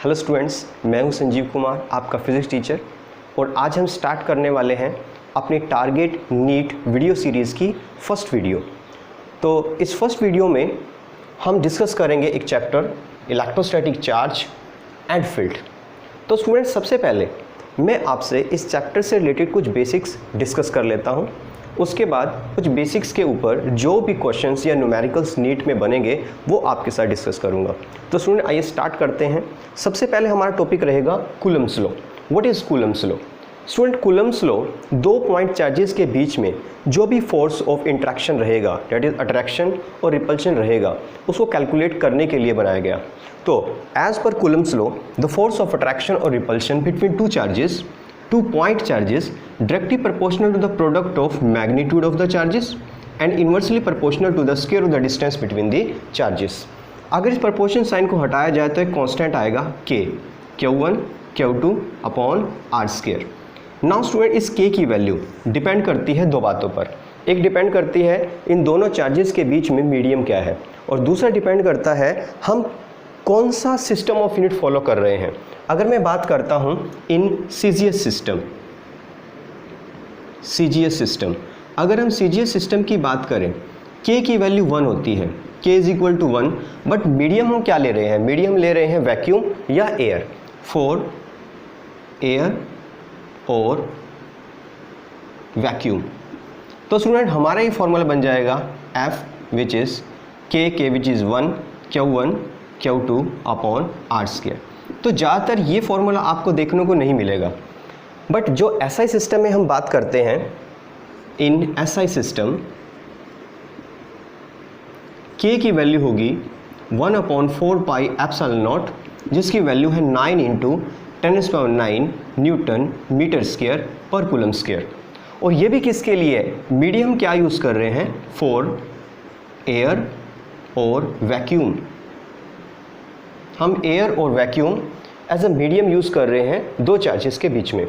Hello students, मैं हूं संजीव कुमार, आपका फिज़िक्स टीचर। और आज हम स्टार्ट करने वाले हैं अपनी टारगेट नीट वीडियो सीरीज़ की फर्स्ट वीडियो। तो इस फर्स्ट वीडियो में हम डिस्कस करेंगे एक chapter electrostatic charge and field. तो स्टूडेंट्स, सबसे पहले मैं आपसे इस चैप्टर से रिलेटेड कुछ बेसिक्स डिस्कस कर लेता हूं। उसके बाद कुछ बेसिक्स के ऊपर जो भी क्वेश्चंस या न्यूमेरिकल्स नीट में बनेंगे वो आपके साथ डिस्कस करूंगा। तो स्टूडेंट, आइए स्टार्ट करते हैं। सबसे पहले हमारा टॉपिक रहेगा Coulomb's law. What is Coulomb's law? Student, Coulomb's law दो पॉइंट चार्जेस के बीच में जो भी फोर्स ऑफ इंट्रैक्शन रहेगा, दैट इज अट्रैक्शन और रिपल्शन रहेगा, उसको कैलकुलेट करने के लिए बनाया गया। तो as per Coulomb's law, the force of attraction और repulsion between two point charges directly proportional to the product of magnitude of the charges and inversely proportional to the square of the distance between the charges। अगर इस proportion sign को हटाया जाए तो एक constant आएगा k, q1 q2 upon r square. Now student, इस k की वैल्यू डिपेंड करती है दो बातों पर। एक डिपेंड करती है इन दोनों चार्जेस के बीच में मीडियम क्या है, और दूसरा डिपेंड करता है हम कौन सा सिस्टम ऑफ यूनिट फॉलो कर रहे हैं। अगर मैं बात करता हूं इन सीजीएस सिस्टम, अगर हम सीजीएस सिस्टम की बात करें, k की वैल्यू 1 होती है, k is equal to 1, but medium हम क्या ले रहे हैं? मीडियम ले रहे हैं वैक्यूम या एयर, फॉर एयर और वैक्यूम। तो स्टूडेंट, हमारा ये फॉर्मूला बन जाएगा F which is k which is 1 q1 q2 upon r square. तो ज़्यादातर ये फॉर्मूला आपको देखने को नहीं मिलेगा, बट जो SI सिस्टम में हम बात करते हैं, इन SI सिस्टम k की वैल्यू होगी 1/4 पाई एप्सिलॉन नॉट, जिसकी वैल्यू है 9 × 10⁹ न्यूटन मीटर स्क्वायर पर कूलम स्क्वायर। और ये भी किसके लिए? मीडियम क्या यूज़ कर रहे हैं? फॉर एयर और वैक्यूम। हम एयर और vacuum as a medium use कर रहे हैं दो चार्जेस के बीच में।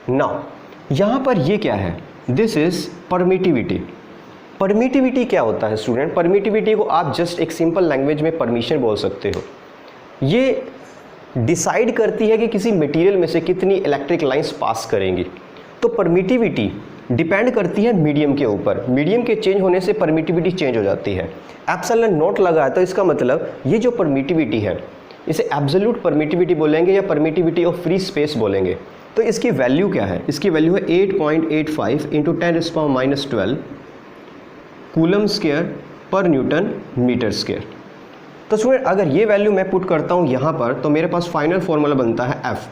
नाउ यहाँ पर ये क्या है? This is permittivity. परमिटिविटी क्या होता है स्टूडेंट? परमिटिविटी को आप जस्ट एक सिंपल लैंग्वेज में परमिशन बोल सकते हो। ये डिसाइड करती है कि किसी मटेरियल में से कितनी इलेक्ट्रिक लाइंस पास करेंगी। तो परमिटिविटी डिपेंड करती है मीडियम के ऊपर। मीडियम के चेंज होने से परमिटिविटी चेंज हो जाती है। एप्सिलॉन नॉट लगा है तो इसका मतलब ये जो परमिटिविटी है इसे एब्सोल्यूट परमिटिविटी बोलेंगे या परमिटिविटी ऑफ फ्री स्पेस बोलेंगे। तो इसकी वैल्यू क्या है? इसकी वैल्यू है 8.85 × 10⁻12 कूलम स्क्वायर पर न्यूटन मीटर स्क्वायर। तो स्टूडेंट, अगर ये वैल्यू मैं पुट करता हूँ यहाँ पर, तो मेरे पास फाइनल फॉर्मूला बनता है F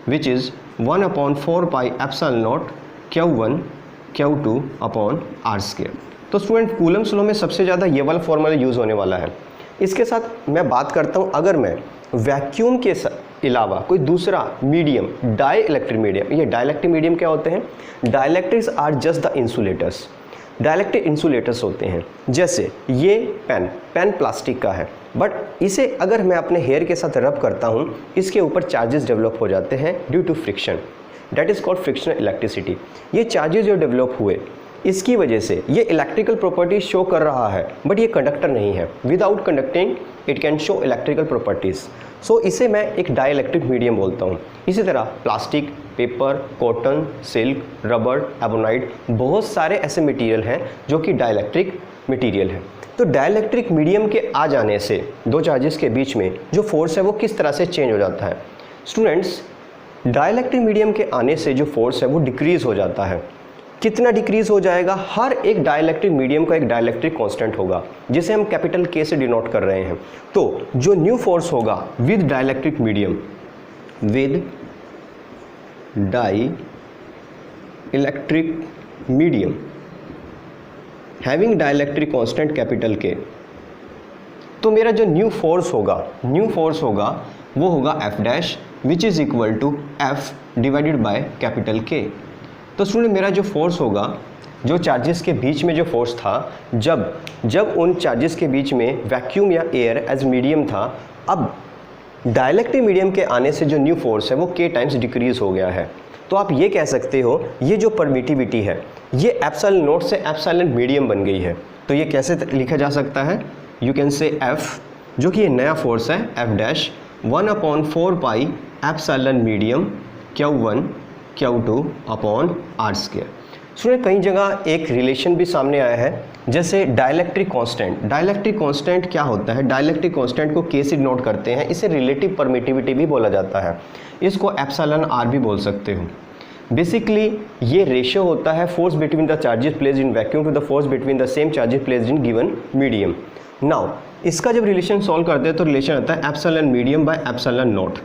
which is 1/4 pi epsilon naught q1 q2 upon r square. तो स्टूडेंट, कूलम्ब्स लॉ में सबसे ज़्यादा ये वाला फॉर्मूला यूज़ होने वाला है। इसके साथ मैं बात करता हूँ, अगर मैं वैक्यूम के अलावा कोई दूसरा मीडियम, डाई इलेक्ट्रिक मीडियम, ये डाइलेक्ट्रिक मीडियम क्या होते हैं? Dielectrics are just the insulators. Dielectric insulators होते हैं। जैसे ये पेन प्लास्टिक का है, बट इसे अगर मैं अपने हेयर के साथ रब करता हूँ, इसके ऊपर चार्जेस डेवलप हो जाते हैं due to friction, that is called frictional electricity. ये चार्जेस जो डेवलप हुए, इसकी वजह से ये इलेक्ट्रिकल प्रॉपर्टीज शो कर रहा है, बट ये कंडक्टर नहीं है। Without conducting it can show electrical properties. So इसे मैं एक डाइलेक्ट्रिक मीडियम बोलता हूँ। इसी तरह plastic, paper, cotton, silk, rubber, ebonite, बहुत सारे ऐसे मटेरियल हैं जो कि डाइलेक्ट्रिक मटेरियल है। तो डाइलेक्ट्रिक मीडियम के आ जाने से दो चार्जेस के बीच में जो फोर्स है वो किस तरह से चेंज हो जाता है? स्टूडेंट्स, डाइलेक्ट्रिक मीडियम के आने से जो फोर्स है वो डिक्रीज़ हो जाता है। कितना डिक्रीज हो जाएगा? हर एक डाइलेक्ट्रिक मीडियम का एक डाइलेक्ट्रिक कांस्टेंट होगा, जिसे हम कैपिटल K से डिनोट कर रहे हैं। तो जो न्यू फोर्स होगा with dielectric medium, with dielectric medium having dielectric constant capital K, तो मेरा जो न्यू फोर्स होगा वो होगा F' which is equal to F divided by capital K। तो स्टूडेंट, मेरा जो फोर्स होगा, जो चार्जेस के बीच में जो फोर्स था, जब उन चार्जेस के बीच में वैक्यूम या एयर एज मीडियम था, अब डाइलेक्ट्रिक मीडियम के आने से जो न्यू फोर्स है वो k टाइम्स डिक्रीज हो गया है। तो आप ये कह सकते हो ये जो परमिटिविटी है ये एप्सिलॉन नॉट से एप्सिलॉन मीडियम बन गई है। तो ये कैसे लिखा जा सकता है? यू कैन से F, जो कि ये नया फोर्स है F' 1/4 pi epsilon medium Q1 Q2 upon r square. Student कई जगह एक रिलेशन भी सामने आया है, जैसे डाइलेक्ट्रिक कांस्टेंट। डाइलेक्ट्रिक कांस्टेंट क्या होता है? डाइलेक्ट्रिक कांस्टेंट को K से डिनोट करते हैं, इसे रिलेटिव परमिटिविटी भी बोला जाता है, इसको एप्सिलॉन आर भी बोल सकते हो। बेसिकली ये रेशियो होता है force between the charges placed in vacuum to the force between the same charges placed in given medium. Now इसका जब रिलेशन सॉल्व करते हैं तो रिलेशन आता है epsilon medium by epsilon naught.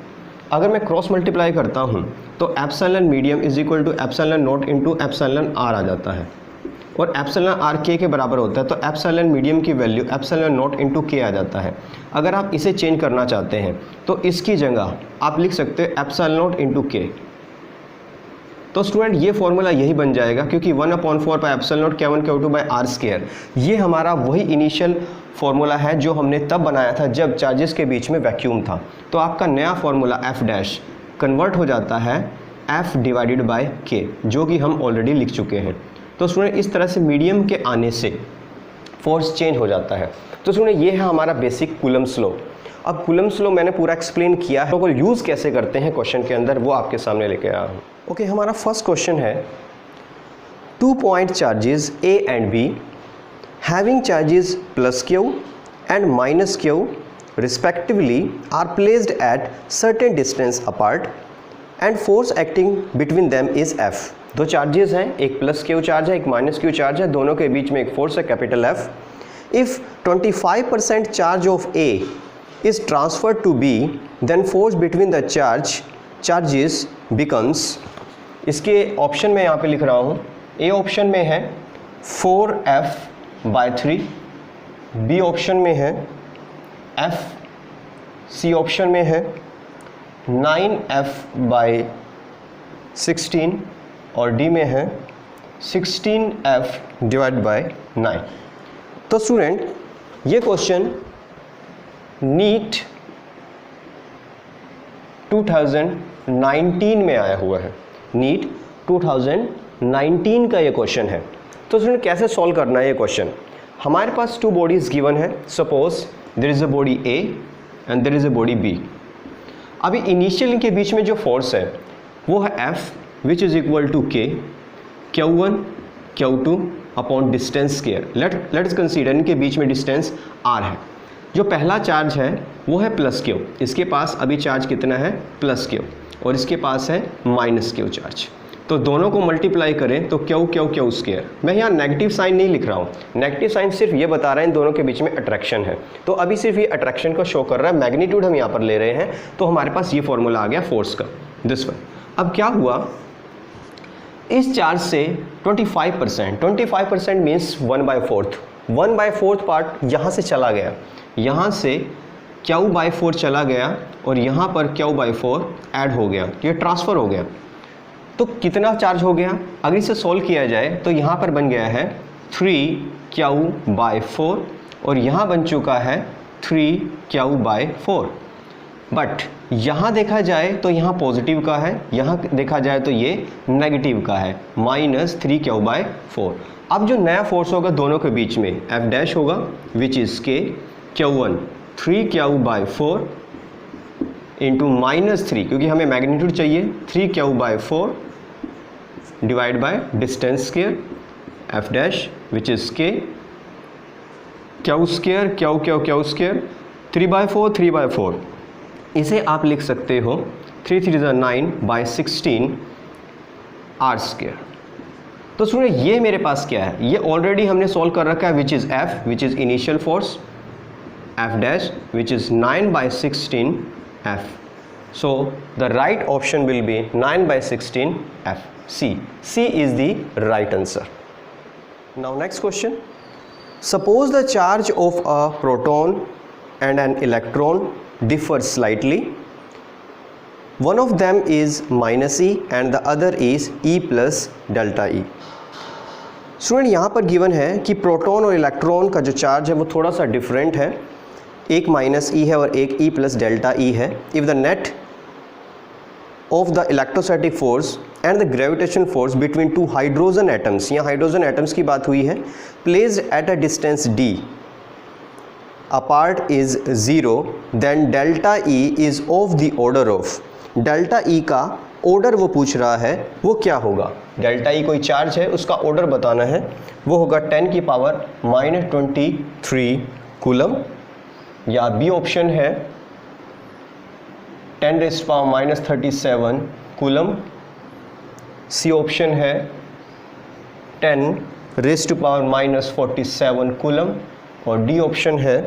अगर मैं क्रॉस मल्टीप्लाई करता हूँ तो epsilon medium is equal to epsilon naught into epsilon r आ जाता है, और एप्सिलॉन आर के बराबर होता है, तो एप्सिलॉन मीडियम की वैल्यू एप्सिलॉन नॉट इंटू के आ जाता है। अगर आप इसे चेंज करना चाहते हैं तो इसकी जगह आप लिख सकते हो एप्सिलॉन नॉट इंटू के। तो स्टूडेंट ये फॉर्मूला यही बन जाएगा, क्योंकि 1/4 pi epsilon naught Q1 Q2 by r square, ये हमारा वही इनिशियल फॉर्मूला है जो हमने तब बनाया था जब चार्जेस के बीच में वैक्यूम था। तो आपका नया फॉर्मूला एफ डैश कन्वर्ट हो जाता है एफ डिवाइडेड बाय के, जो कि हम ऑलरेडी लिख चुके हैं। तो स्टूडेंट इस तरह से मीडियम के आने से फोर्स चेंज हो जाता है। तो स्टूडेंट ये है हमारा बेसिक कूलम्ब्स लॉ। अब कूलम्ब्स लॉ मैंने पूरा एक्सप्लेन किया है, तो यूज़ कैसे करते हैं क्वेश्चन के अंदर वो आपके सामने लेके आया हूँ। ओके, हमारा फर्स्ट क्वेश्चन है 2 point charges A and B having charges plus Q and minus Q respectively are placed at certain distance apart and force acting between them is F। दो चार्जेस हैं, एक प्लस Q चार्ज है, एक minus Q charge है, दोनों के बीच में एक फोर्स है capital F। If 25% charge of A is transferred to B then force between the charges becomes, इसके ऑप्शन में यहाँ पे लिख रहा हूँ, A ऑप्शन में है 4F/3, B ऑप्शन में है F, C ऑप्शन में है 9F/16 और D में है 16F/9। तो स्टूडेंट ये क्वेश्चन नीट 2019 में आया हुआ है, नीट 2019 का ये क्वेश्चन है। तो स्टूडेंट कैसे सॉल्व करना है ये क्वेश्चन? हमारे पास 2 बॉडीज गिवन है, suppose there is a body A and there is a body B। अभी इनिशियल इनके बीच में जो फोर्स है वो है F which is equal to K Q1 Q2 upon distance square. Let's consider इनके बीच में डिस्टेंस R है। जो पहला चार्ज है वो है प्लस Q, इसके पास अभी चार्ज कितना है प्लस Q, और इसके पास है माइनस Q चार्ज। तो दोनों को मल्टीप्लाई करें तो Q स्क्वायर। मैं यहाँ नेगेटिव साइन नहीं लिख रहा हूँ, नेगेटिव साइन सिर्फ ये बता रहा है इन दोनों के बीच में अट्रैक्शन है। तो अभी सिर्फ ये अट्रैक्शन को शो कर रहा है, मैग्नीट्यूड हम यहाँ पर ले रहे हैं, तो हमारे पास ये फॉर्मूला आ गया फोर्स का, दिस वन। अब क्या हुआ, इस चार्ज से 25% मीन्स 1/4 पार्ट यहाँ से चला गया, यहाँ से Q/4 चला गया और यहाँ पर Q/4 ऐड हो गया, ये ट्रांसफ़र हो गया। तो कितना चार्ज हो गया? अगर इसे सॉल्व किया जाए तो यहाँ पर बन गया है 3Q/4 और यहाँ बन चुका है 3Q/4। बट यहाँ देखा जाए तो यहाँ पॉजिटिव का है, यहाँ देखा जाए तो ये नेगेटिव का है, -3Q/4। अब जो नया फोर्स होगा दोनों के बीच में F डैश होगा विच इज़ के Q1 3Q/4 इंटू -3, क्योंकि हमें मैग्नीट्यूड चाहिए, 3Q/4 divide by distance square F dash which is के Q स्क्वायर Q स्क्वायर 3/4 इसे आप लिख सकते हो 3 3 9/16 R स्क्वायर। तो सुनिए ये मेरे पास क्या है, ये ऑलरेडी हमने सॉल्व कर रखा है which is F which is initial force, F dash which is 9/16 F. So the right option will be 9/16 F. C is the right answer. Now next question. Suppose the charge of a proton and an electron differs slightly. One of them is -E and the other is E plus delta E. Student यहाँ पर given है कि proton और electron का जो charge है वो थोड़ा सा डिफरेंट है, एक -E है और एक E प्लस डेल्टा E है। If the net of the electrostatic force and the gravitation force between 2 hydrogen atoms, यहाँ हाइड्रोजन एटम्स की बात हुई है, placed at a distance D apart is 0 then delta E is of the order of, delta E का order वो पूछ रहा है वो क्या होगा। डेल्टा ई कोई चार्ज है, उसका ऑर्डर बताना है, वो होगा 10 की पावर -23 कूलम, या बी ऑप्शन है 10 raise to power -37 coulomb, C option है 10 रेज़ टू पावर -47 कूलम, और डी ऑप्शन है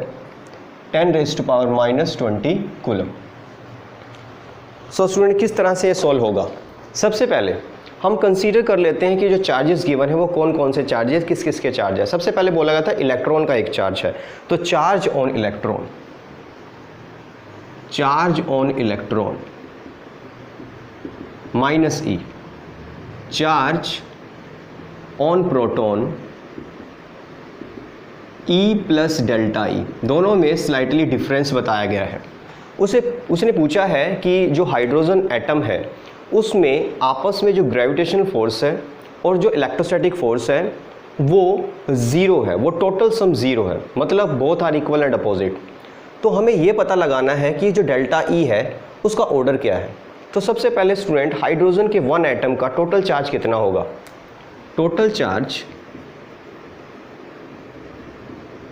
10 raise to power -20 coulomb. So student किस तरह से ये सॉल्व होगा? सबसे पहले हम कंसीडर कर लेते हैं कि जो चार्जेस गिवन है वो कौन कौन से चार्जेस, किस किस के चार्ज है। सबसे पहले बोला गया था इलेक्ट्रॉन का एक चार्ज है, तो charge on electron, charge on electron minus E, charge on proton E plus delta ई, दोनों में स्लाइटली डिफरेंस बताया गया है। उसने पूछा है कि जो हाइड्रोजन एटम है उसमें आपस में जो ग्रेविटेशनल फोर्स है और जो इलेक्ट्रोस्टैटिक फोर्स है वो ज़ीरो है, वो टोटल सम ज़ीरो है, मतलब both are equal and opposite. तो हमें ये पता लगाना है कि जो डेल्टा ई है उसका ऑर्डर क्या है। तो सबसे पहले स्टूडेंट हाइड्रोजन के वन एटम का टोटल चार्ज कितना होगा? टोटल चार्ज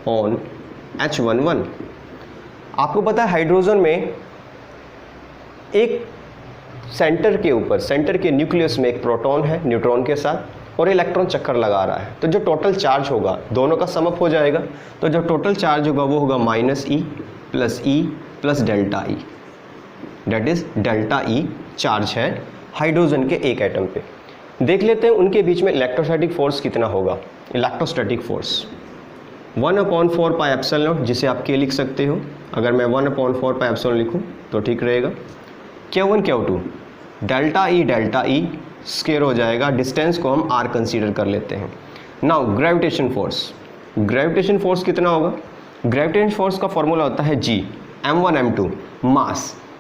ऑन H11, आपको पता है हाइड्रोजन में एक सेंटर के ऊपर, सेंटर के न्यूक्लियस में एक प्रोटॉन है न्यूट्रॉन के साथ, और इलेक्ट्रॉन चक्कर लगा रहा है, तो जो टोटल चार्ज होगा दोनों का समअप हो जाएगा। तो जो टोटल चार्ज होगा वो होगा -E plus delta E, that is delta E charge है हाइड्रोजन के एक एटम पे। देख लेते हैं उनके बीच में इलेक्ट्रोस्टैटिक फोर्स कितना होगा। Electrostatic force 1/4 pi epsilon not, जिसे आप के लिख सकते हो। अगर मैं 1/4 पाई एप्सिलॉन लिखूँ तो ठीक रहेगा। Q1 Q2 delta E square हो जाएगा, डिस्टेंस को हम r कंसीडर कर लेते हैं। Now gravitation force, gravitation force कितना होगा? ग्रेविटेशन फोर्स का फॉर्मूला होता है G m1 m2।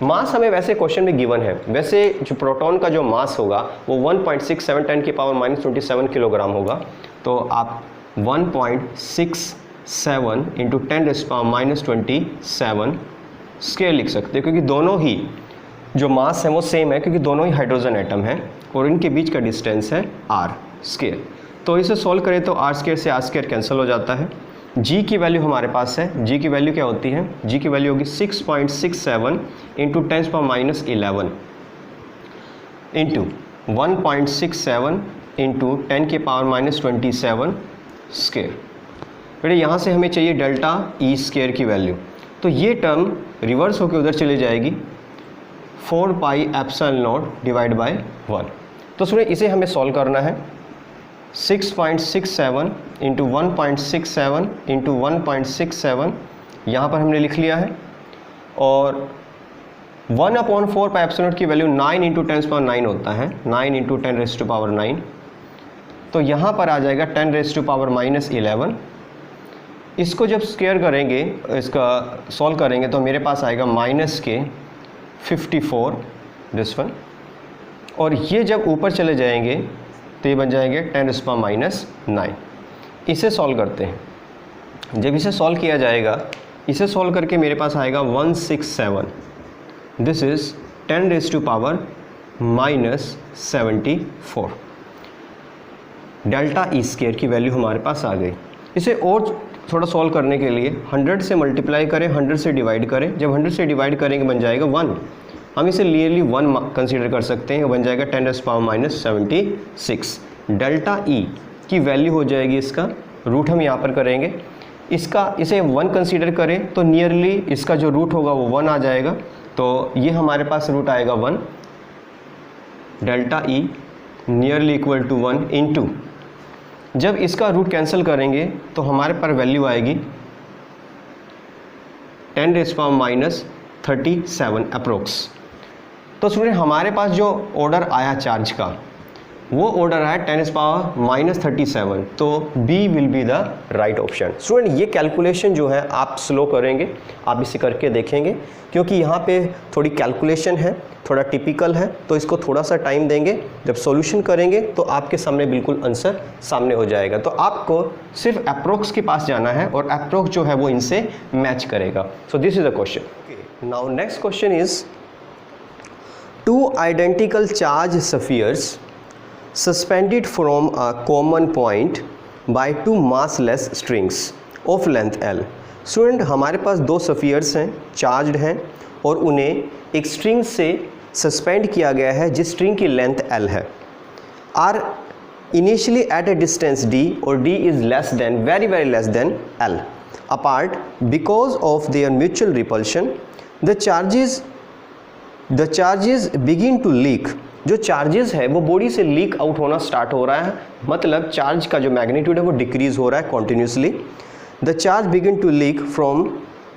मास हमें वैसे क्वेश्चन में गिवन है, वैसे जो प्रोटॉन का जो मास होगा वो 1.67 10 की पावर -27 किलोग्राम होगा। तो आप 1.67 into 10 raise to power -27 square लिख सकते हैं, क्योंकि दोनों ही जो मास है वो सेम है, क्योंकि दोनों ही हाइड्रोजन एटम है और इनके बीच का डिस्टेंस है r स्क्वायर। तो इसे सॉल्व करें तो r स्क्वायर से r स्क्वायर कैंसिल हो जाता है। g की वैल्यू हमारे पास है, g की वैल्यू क्या होती है? g की वैल्यू होगी 6.67 इंटू 10 पावर -11 इंटू 1.67 इंटू 10 के पावर -27 स्क्वायर। बेटे यहाँ से हमें चाहिए डेल्टा ई स्क्वायर की वैल्यू, तो ये टर्म रिवर्स होकर उधर चली जाएगी, 4 pi epsilon not divide by 1। तो सुनिए इसे हमें सॉल्व करना है। 6.67 इंटू 1.67 इंटू 1.67 यहाँ पर हमने लिख लिया है, और 1/4 पाई एप्सिलॉन नॉट की वैल्यू 9 इंटू 10 पावर 9 होता है, 9 इंटू 10 रेज़ टू पावर 9। तो यहाँ पर आ जाएगा 10 रेज़ टू पावर -11। इसको जब स्क्वायर करेंगे, इसका सॉल्व करेंगे तो मेरे पास आएगा -54 दिस वन, और ये जब ऊपर चले जाएंगे तो ये बन जाएंगे 10 रेज़ टू पावर -9। इसे सॉल्व करते हैं। जब इसे सॉल्व किया जाएगा, इसे सॉल्व करके मेरे पास आएगा 167, this is 10 raise to power -74। Delta E square की वैल्यू हमारे पास आ गई। इसे और थोड़ा सॉल्व करने के लिए 100 से मल्टीप्लाई करें, 100 से डिवाइड करें। जब 100 से डिवाइड करेंगे बन जाएगा 1, हम इसे नियरली 1 कंसीडर कर सकते हैं, बन जाएगा 10 raise to power -76। Delta E की वैल्यू हो जाएगी, इसका रूट हम यहाँ पर करेंगे, इसे 1 कंसीडर करें तो नियरली इसका जो रूट होगा वो 1 आ जाएगा। तो ये हमारे पास रूट आएगा 1, delta E nearly equal to 1 into, जब इसका रूट कैंसिल करेंगे तो हमारे पर वैल्यू आएगी 10 रेज़ टू पावर -37 अप्रोक्स। तो स्टूडेंट हमारे पास जो ऑर्डर आया चार्ज का वो ऑर्डर है 10⁻⁻37, तो B will be the right option. Student ये कैलकुलेशन जो है आप स्लो करेंगे, आप इसे करके देखेंगे, क्योंकि यहाँ पे थोड़ी कैलकुलेशन है, थोड़ा टिपिकल है, तो इसको थोड़ा सा टाइम देंगे। जब सॉल्यूशन करेंगे तो आपके सामने बिल्कुल आंसर सामने हो जाएगा। तो आपको सिर्फ अप्रोक्स के पास जाना है और अप्रोक्स जो है वो इनसे मैच करेगा। सो this is the question. Now next question is, two identical charge spheres suspended from a common point by two massless strings of length L। Student हमारे पास दो स्फीयर्स हैं, चार्ज्ड हैं, और उन्हें एक स्ट्रिंग से सस्पेंड किया गया है जिस स्ट्रिंग की लेंथ L है। Are initially at a distance D और D is less than, very very less than L apart because of their mutual repulsion the charges begin to leak. जो charges है वो बॉडी से leak out होना start हो रहा है, मतलब चार्ज का जो मैग्नीट्यूड है वो डिक्रीज हो रहा है continuously. The charge begin to leak from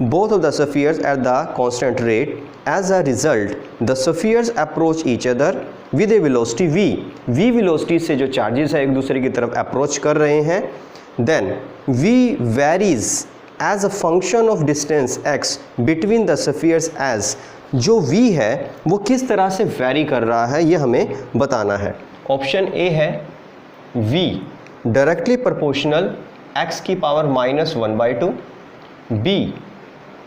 both of the spheres at the constant rate. As a result the spheres approach each other with a velocity v। v velocity से जो charges है एक दूसरे की तरफ अप्रोच कर रहे हैं। Then v varies as a function of distance x between the spheres. As जो v है वो किस तरह से वेरी कर रहा है ये हमें बताना है। ऑप्शन ए है v डायरेक्टली प्रोपोर्शनल x की power -1/2, b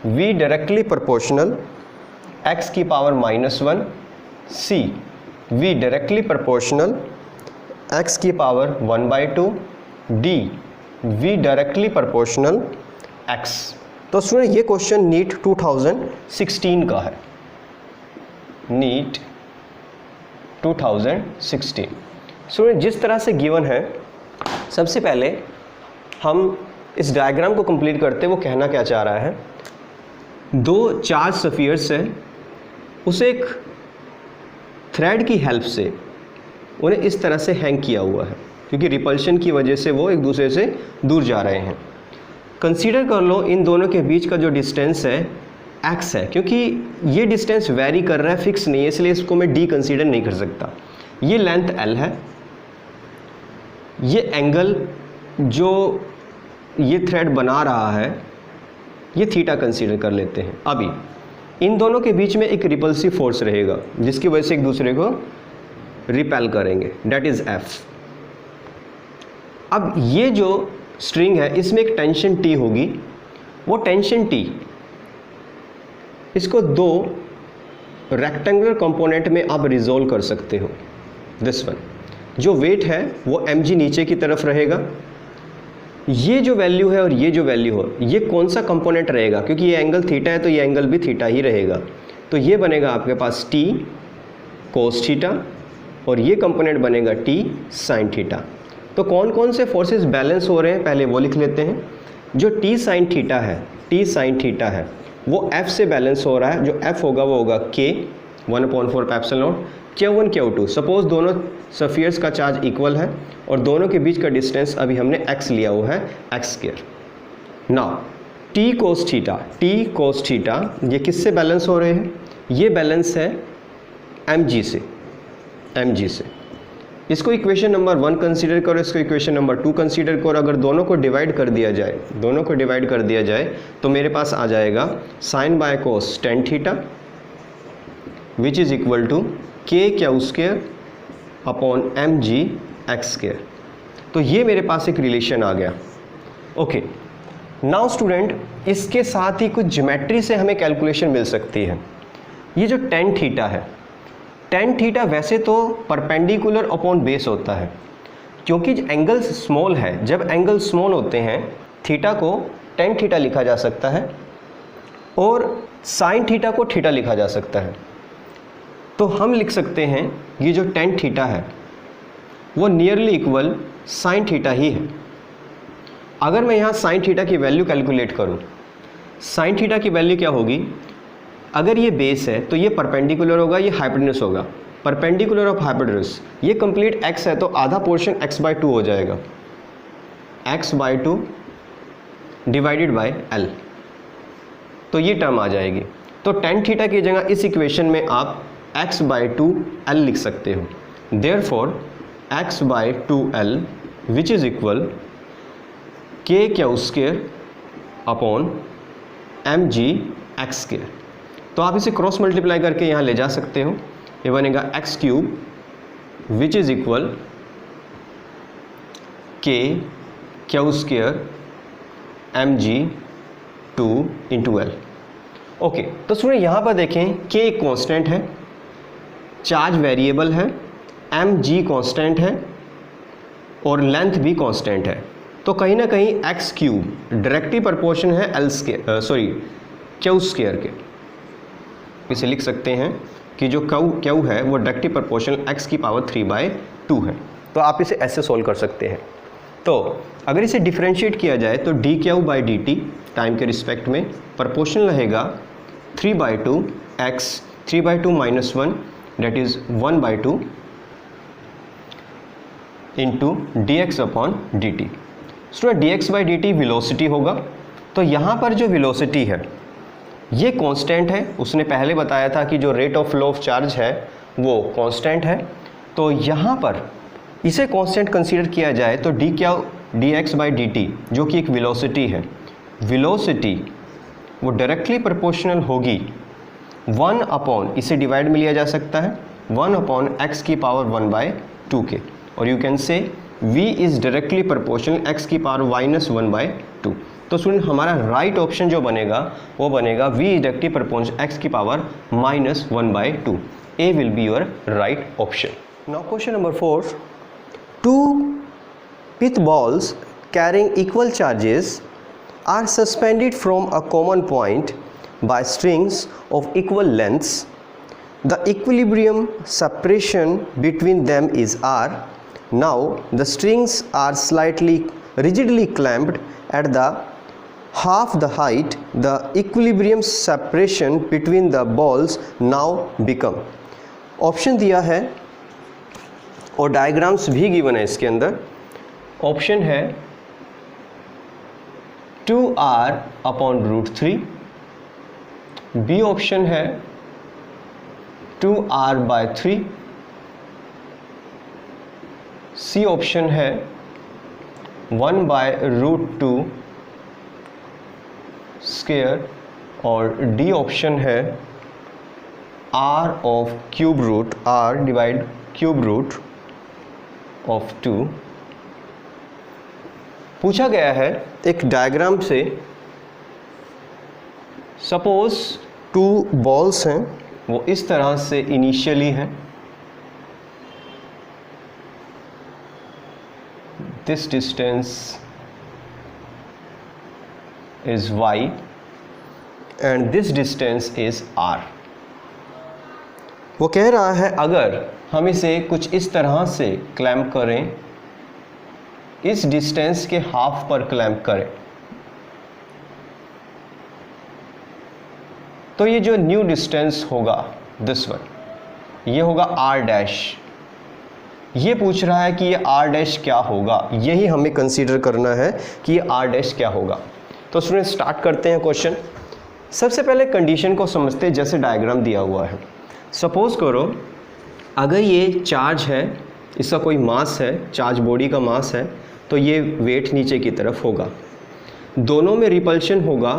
v directly proportional x की power -1, c v directly proportional x की power 1/2, d v directly proportional x। तो स्टूडेंट ये क्वेश्चन नीट 2016 का है, नीट 2016। स्टूडेंट जिस तरह से गिवन है, सबसे पहले हम इस डायग्राम को कंप्लीट करते, वो कहना क्या चाह रहा है, दो चार्ज स्फीयर्स हैं, उसे एक थ्रेड की हेल्प से उन्हें इस तरह से हैंग किया हुआ है, क्योंकि रिपल्शन की वजह से वो एक दूसरे से दूर जा रहे हैं। कंसीडर कर लो इन दोनों के बीच का जो डिस्टेंस है x है, क्योंकि ये डिस्टेंस वेरी कर रहा है, फिक्स नहीं है, इसलिए इसको मैं d कंसीडर नहीं कर सकता। ये लेंथ l है, ये एंगल जो ये थ्रेड बना रहा है ये थीटा कंसीडर कर लेते हैं। अभी इन दोनों के बीच में एक रिपल्सिव फोर्स रहेगा जिसकी वजह से एक दूसरे को रिपेल करेंगे, डेट इज f। अब ये जो स्ट्रिंग है इसमें एक टेंशन T होगी, वो टेंशन T इसको दो रेक्टेंगुलर कंपोनेंट में आप रिजोल्व कर सकते हो। दिस वन जो वेट है वो mg नीचे की तरफ रहेगा, ये जो वैल्यू है और ये जो वैल्यू हो, ये कौन सा कंपोनेंट रहेगा, क्योंकि ये एंगल थीटा है तो ये एंगल भी थीटा ही रहेगा। तो ये बनेगा आपके पास t cos थीटा और ये कंपोनेंट बनेगा t sin थीटा। तो कौन कौन से फोर्सेस बैलेंस हो रहे हैं पहले वो लिख लेते हैं। जो t sin थीटा है, t sin थीटा है वो f से बैलेंस हो रहा है। जो f होगा वो होगा k 1/4 epsilon Q1 Q2। Suppose दोनों स्फीयर्स का चार्ज इक्वल है और दोनों के बीच का डिस्टेंस अभी हमने x लिया हुआ है x²। Now t cos theta ये किससे बैलेंस हो रहे हैं, ये बैलेंस है mg से। इसको इक्वेशन नंबर 1 कंसीडर करो, इसको इक्वेशन नंबर 2 कंसीडर करो। अगर दोनों को डिवाइड कर दिया जाए तो मेरे पास आ जाएगा sin by cos tan theta which is equal to k² upon mg x²। तो ये मेरे पास एक रिलेशन आ गया। ओके, नाउ स्टूडेंट इसके साथ ही कुछ ज्योमेट्री से हमें कैलकुलेशन मिल सकती है। ये जो tan थीटा है, tan थीटा वैसे तो परपेंडिकुलर अपॉन बेस होता है, क्योंकि एंगल स्मॉल है। जब एंगल स्मॉल होते हैं थीटा को tan थीटा लिखा जा सकता है और sin थीटा को थीटा लिखा जा सकता है। तो हम लिख सकते हैं ये जो tan थीटा है वो नियरली इक्वल sin थीटा ही है। अगर मैं यहाँ sin थीटा की वैल्यू कैलकुलेट करूँ, sin थीटा की वैल्यू क्या होगी, अगर ये बेस है तो ये परपेंडिकुलर होगा, ये हाइपोटेन्यूस होगा, परपेंडिकुलर ऑफ हाइपोटेन्यूस। ये कंप्लीट x है तो आधा पोर्शन x/2 हो जाएगा, x/2 डिवाइडेड बाय l। तो ये टर्म आ जाएगी। तो tan थीटा की जगह इस इक्वेशन में आप x/2 l लिख सकते हो। Therefore x by 2l which is equal k q square upon m g x square. तो आप इसे क्रॉस मल्टीप्लाई करके यहाँ ले जा सकते हो। ये बनेगा x cube which is equal k q square m g 2 into l. Okay, तो स्टूडेंट यहाँ पर देखें के एक कॉन्स्टेंट है, चार्ज वेरिएबल है, एम जी कॉन्स्टेंट है और लेंथ भी कॉन्स्टेंट है। तो कहीं ना कहीं एक्स क्यूब डायरेक्टली प्रोपोर्शन है एल स्क्वायर क्यू स्क्वायर के। इसे लिख सकते हैं कि जो क्यू है वो डायरेक्टली प्रोपोर्शनल एक्स की पावर 3/2 है। तो आप इसे ऐसे सॉल्व कर सकते हैं। तो अगर इसे डिफरेंशिएट किया जाए तो D Q by D T time के रिस्पेक्ट में प्रोपोर्शनल रहेगा 3/2 x 3/2 minus 1 that is 1/2 into D x upon D T. Student D x by D T velocity होगा। तो यहाँ पर जो विलोसिटी है ये कांस्टेंट है। उसने पहले बताया था कि जो rate of flow of charge है वो कांस्टेंट है। तो यहाँ पर इसे कांस्टेंट कंसीडर किया जाए तो D x by D T जो कि एक विलोसिटी है, विलोसिटी वो डायरेक्टली प्रोपोर्शनल होगी 1 अपॉन, इसे डिवाइड में लिया जा सकता है 1 अपॉन एक्स की पावर 1/2 के। और you can say v is directly proportional x की पावर -1/2। तो स्टूडेंट हमारा राइट ऑप्शन जो बनेगा वो बनेगा v is directly proportional x की power -1/2। A will be your right option. Now question number 4, 2 pith balls carrying equal charges are suspended from a common point by strings of equal lengths. The equilibrium separation between them is r. Now the strings are slightly rigidly clamped at the half the height. The equilibrium separation between the balls now become. Option दिया है और diagrams भी given है इसके अंदर। Option है 2r upon √3, B option है 2r/3, सी option है 1/√2 स्क्वायर और डी ऑप्शन है r of cube root r divide cube root of 2। पूछा गया है एक डायग्राम से, सपोज 2 बॉल्स हैं, वो इस तरह से इनिशियली हैं। This distance is y and this distance is r। वो कह रहा है अगर हम इसे कुछ इस तरह से क्लैम्प करें, इस डिस्टेंस के हाफ पर क्लैम्प करें, तो ये जो न्यू डिस्टेंस होगा दिस वन, ये होगा r डैश। ये पूछ रहा है कि ये r डैश क्या होगा, यही हमें कंसीडर करना है कि ये r डैश क्या होगा। तो स्टूडेंट स्टार्ट करते हैं क्वेश्चन। सबसे पहले कंडीशन को समझते हैं जैसे डायग्राम दिया हुआ है। सपोज करो अगर ये चार्ज है, इसका कोई मास है, चार्ज बॉडी का मास है, तो ये वेट नीचे की तरफ होगा, दोनों में रिपल्शन होगा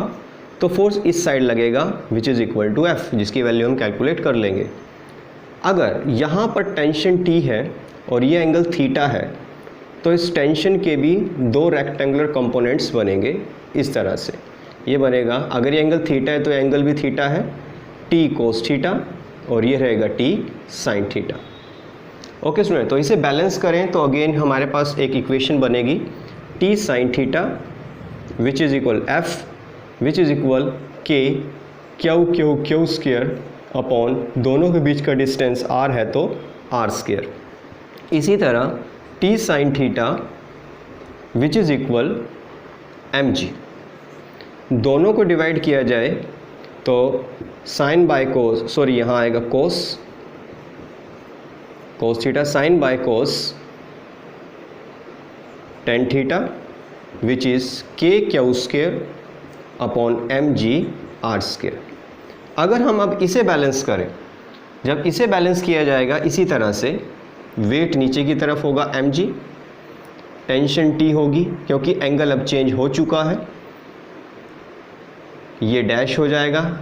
तो फोर्स इस साइड लगेगा which is equal to F, जिसकी वैल्यू हम कैलकुलेट कर लेंगे। अगर यहाँ पर टेंशन T है और ये एंगल थीटा है तो इस टेंशन के भी 2 रेक्टेंगुलर कंपोनेंट्स बनेंगे इस तरह से। ये बनेगा, अगर ये एंगल थीटा है तो एंगल भी थीटा है, T कोस थीटा, और ये रहेगा T sine theta. Okay student, तो इसे बैलेंस करें तो अगेन हमारे पास एक इक्वेशन बनेगी T sine theta which is equal F which is equal K Q square upon दोनों के बीच का डिस्टेंस r है तो r स्क्वायर। इसी तरह T sine theta which is equal mg, दोनों को डिवाइड किया जाए तो साइन बाय कोस, सॉरी यहाँ आएगा cos theta, sine by cos tan theta which is k Q square upon mg r square. अगर हम अब इसे बैलेंस करें, जब इसे बैलेंस किया जाएगा इसी तरह से वेट नीचे की तरफ होगा mg, टेंशन T होगी क्योंकि एंगल अब चेंज हो चुका है, ये डैश हो जाएगा,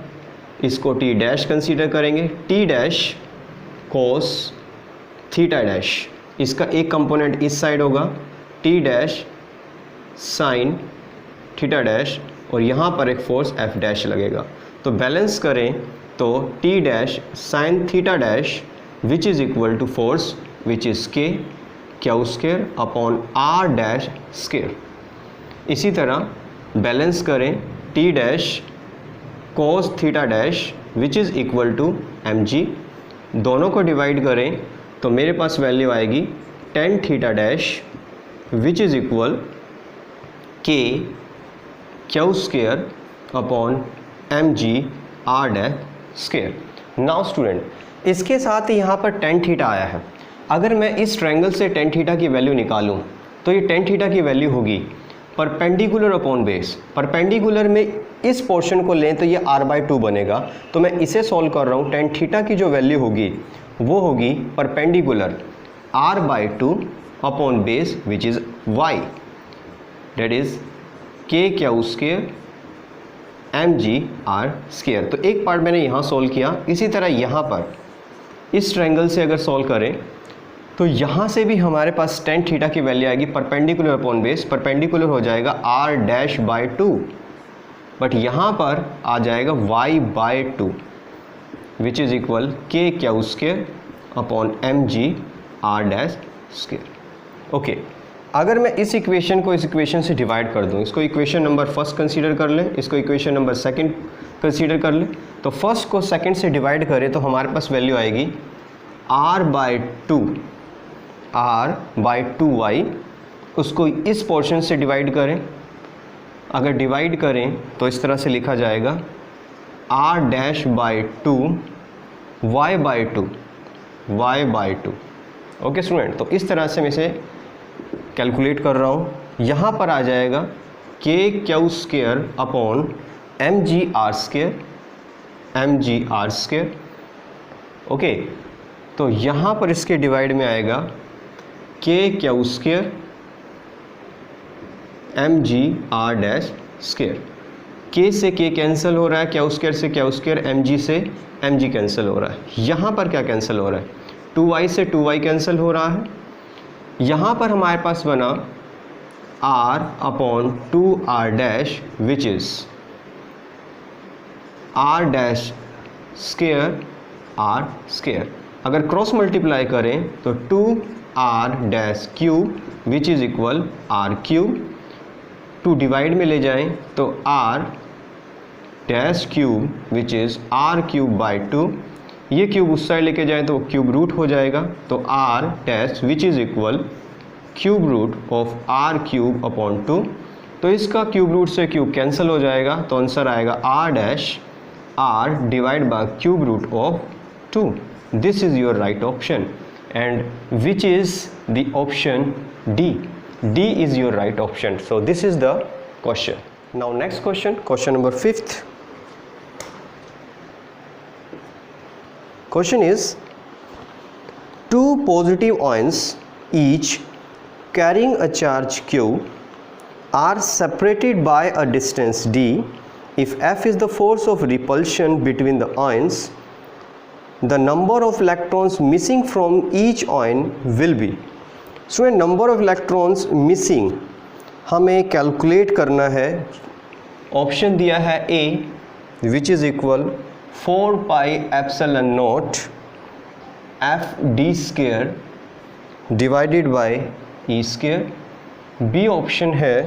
इसको T डैश कंसीडर करेंगे, T dash cos theta dash, इसका एक कंपोनेंट इस साइड होगा, T dash sine theta dash, और यहाँ पर एक फोर्स F डैश लगेगा। तो बैलेंस करें तो T dash sine theta dash which is equal to force which is K Q square upon R dash square. इसी तरह बैलेंस करें T dash cos theta dash which is equal to mg, दोनों को divide करें तो मेरे पास value आएगी tan theta dash which is equal K Q square upon mg R dash square. Now student, इसके साथ ही यहाँ पर टेन थीटा आया है, अगर मैं इस ट्रायंगल से टेन थीटा की वैल्यू निकालूं तो ये टेन थीटा की वैल्यू होगी परपेंडिकुलर अपॉन बेस। परपेंडिकुलर में इस पोर्शन को लें तो ये r/2 बनेगा, तो मैं इसे सॉल्व कर रहा हूँ। टेन थीटा की जो वैल्यू होगी वो होगी perpendicular r/2 upon base which is y, that is k Q square mg r square. तो एक पार्ट मैंने यहाँ सॉल्व किया। इसी तरह यहाँ पर इस ट्रायंगल से अगर सॉल्व करें तो यहाँ से भी हमारे पास टेन थीटा की वैल्यू आएगी परपेंडिकुलर अपॉन बेस, परपेंडिकुलर हो जाएगा r'/2, बट यहाँ पर आ जाएगा y/2 which is equal k Q square upon mg r dash square. Okay, अगर मैं इस इक्वेशन को इस इक्वेशन से डिवाइड कर दूँ, इसको इक्वेशन नंबर फर्स्ट कंसीडर कर लें, इसको इक्वेशन नंबर सेकंड कंसीडर कर लें, तो फर्स्ट को सेकंड से डिवाइड करें तो हमारे पास वैल्यू आएगी r/2y, उसको इस पोर्शन से डिवाइड करें, अगर डिवाइड करें तो इस तरह से लिखा जाएगा r'/2 y/2। ओके स्टूडेंट, तो इस तरह से मैं इसे कैलकुलेट कर रहा हूँ। यहाँ पर आ जाएगा k Q square upon mg r square. Okay, तो यहाँ पर इसके डिवाइड में आएगा k Q square mg r dash square. k से k कैंसिल हो रहा है, क्यू स्क्वायर से क्यू स्क्वायर, mg से mg कैंसिल हो रहा है। यहाँ पर क्या कैंसिल हो रहा है, 2y से 2y कैंसिल हो रहा है। यहाँ पर हमारे पास बना r/2r dash which is r dash square r square. अगर क्रॉस मल्टीप्लाई करें तो 2r dash cube which is equal r cube, 2 divide में ले जाएं तो r dash cube which is r cube by 2, ये क्यूब उस साइड लेके जाएं तो क्यूब रूट हो जाएगा, तो r dash which is equal cube root of r cube upon 2। तो इसका क्यूब रूट से क्यूब कैंसिल हो जाएगा, तो आंसर आएगा r dash r divide by cube root of 2। This is your right option, and which is the option D. D is your right option. So this is the question. Now next question, question number 5th. Question is, two positive ions each carrying a charge Q are separated by a distance D. If F is the force of repulsion between the ions, the number of electrons missing from each ion will be. So number of electrons missing हमें calculate करना है। Option दिया है A which is equal 4πε0 FD square divided by E square. B option है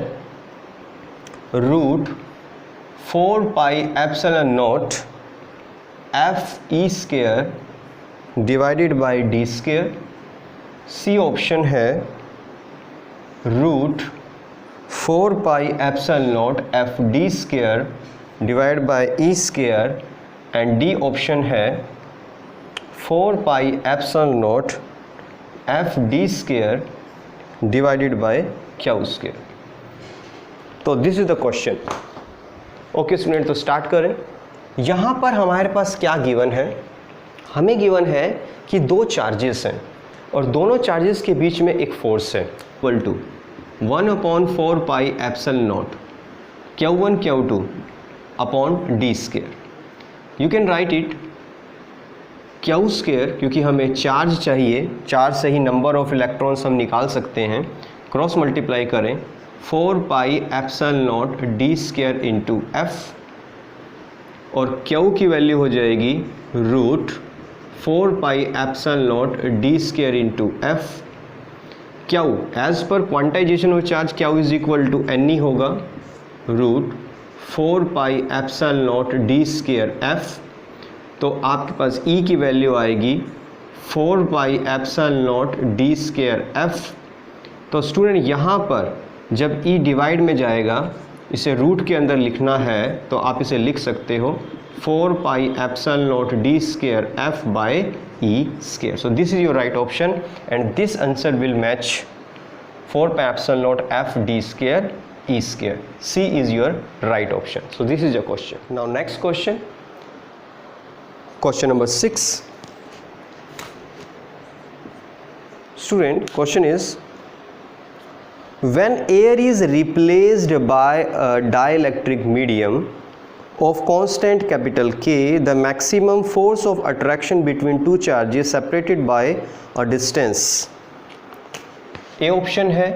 root 4πε0 FE square divided by D square. C option है root 4πε0 FD square divide by E square, and D option है 4πε0 FD square divided by q square. तो this is the question. Okay student, तो start करें। यहाँ पर हमारे पास क्या given है, हमें गिवन है कि दो चार्जेस हैं, और दोनों चार्जेस के बीच में एक फोर्स है equal to 1/4 pi epsilon naught Q1 Q2 अपॉन d square. You can write it Q square, क्योंकि हमें चार्ज चाहिए, चार्ज से ही नंबर ऑफ इलेक्ट्रॉन्स हम निकाल सकते हैं, क्रॉस मल्टीप्लाई करें 4 pi epsilon naught d square into F, और Q की वैल्यू हो जाएगी root 4 pi epsilon naught d square into F. Q as per quantization of charge Q is equal to n होगा root 4 pi epsilon naught d square F. तो आपके पास E की value आएगी 4 pi epsilon naught d square F. तो student यहाँ पर जब E डिवाइड में जाएगा, इसे रूट के अंदर लिखना है तो आप इसे लिख सकते हो 4 pi epsilon naught d square F by E square. So this is your right option and this answer will match 4 pi epsilon naught F d square E square. C is your right option. So this is your question. Now next question. Question number 6. Student, question is, when air is replaced by a dielectric medium of constant capital K, the maximum force of attraction between two charges separated by a distance. A option है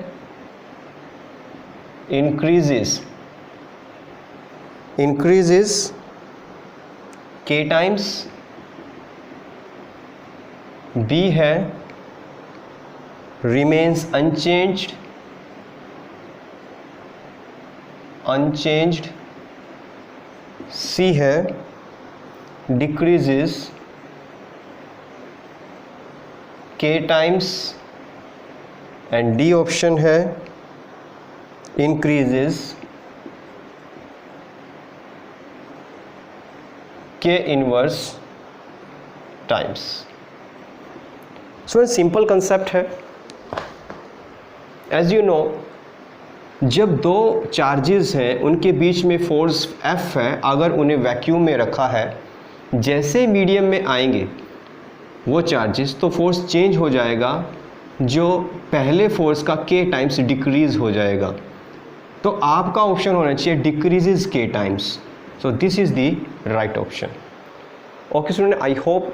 increases K times, B है remains unchanged, C है decreases K times, and D option है increases K inverse times. So simple concept है. As you know, जब दो charges हैं उनके बीच में फोर्स F है, अगर उन्हें वैक्यूम में रखा है, जैसे मीडियम में आएंगे वो चार्जेस तो फोर्स चेंज हो जाएगा, जो पहले फोर्स का K टाइम्स डिक्रीज हो जाएगा. तो आपका ऑप्शन होना चाहिए decreases K times. So this is the right option. Okay student, I hope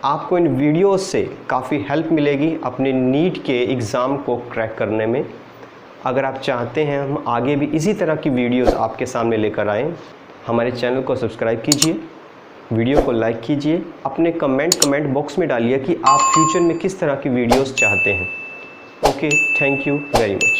आपको इन वीडियोस से काफ़ी हेल्प मिलेगी अपने नीट के एग्ज़ाम को क्रैक करने में. अगर आप चाहते हैं हम आगे भी इसी तरह की वीडियोस आपके सामने लेकर आएँ, हमारे चैनल को सब्सक्राइब कीजिए, वीडियो को लाइक कीजिए, अपने कमेंट बॉक्स में डालिए कि आप फ्यूचर में किस तरह की वीडियोस चाहते हैं. Okay, thank you very much.